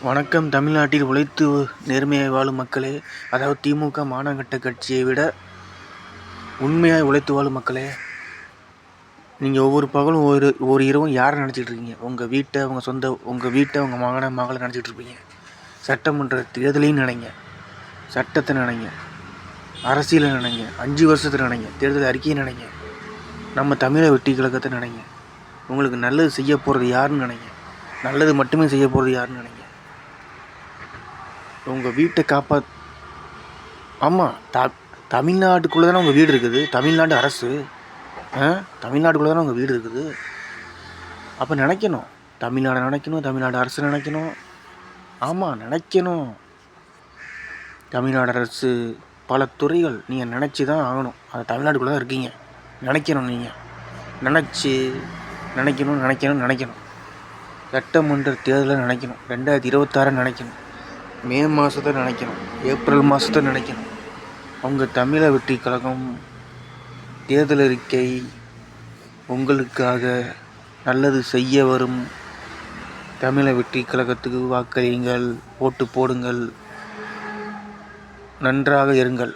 வணக்கம். தமிழ்நாட்டில் உழைத்து நேர்மையாய் வாழும் மக்களே, அதாவது திமுக மானங்கெட்ட கட்சியை விட உண்மையாய் உழைத்து வாழும் மக்களே, நீங்கள் ஒவ்வொரு பகலும் ஒவ்வொரு இரவும் யாரை நினச்சிட்டு இருக்கீங்க? உங்கள் வீட்டை, உங்கள் வீட்டை, உங்கள் மகளை நினச்சிட்டு இருப்பீங்க. சட்டமன்ற தேர்தலையும் நினைங்க, சட்டத்தை நினைங்க, அரசியலை நினைங்க, 5 வருஷத்தை நினைங்க, தேர்தல் அறிக்கையை நினைங்க, நம்ம தமிழை வெற்றி கழகத்தை நினைங்க. உங்களுக்கு நல்லது செய்ய போகிறது யாருன்னு நினைங்க, நல்லது மட்டுமே செய்ய போகிறது யாருன்னு நினைங்க. உங்கள் வீட்டை ஆமாம், தமிழ்நாட்டுக்குள்ளே தானே உங்கள் வீடு இருக்குது. தமிழ்நாடு அரசு, தமிழ்நாட்டுக்குள்ளே தானே உங்கள் வீடு இருக்குது. அப்போ நினைக்கணும், தமிழ்நாடு நினைக்கணும், தமிழ்நாடு அரசு நினைக்கணும். ஆமாம், நினைக்கணும். தமிழ்நாடு அரசு பல துறைகள் நீங்கள் நினச்சி தான் ஆகணும். அது தமிழ்நாட்டுக்குள்ளே தான் இருக்கீங்க. நினைக்கணும், நீங்கள் நினைக்கணும். சட்டமன்ற தேர்தலை நினைக்கணும், 2026 நினைக்கணும், மே மாதத்தை நினைக்கணும், ஏப்ரல் மாதத்தை நினைக்கணும். அவங்க தமிழை வெற்றி கழகம் தேர்தல் அறிக்கை உங்களுக்காக நல்லது செய்ய வரும். தமிழை வெற்றி கழகத்துக்கு வாக்களியுங்கள், ஓட்டு போடுங்கள், நன்றாக இருங்கள்.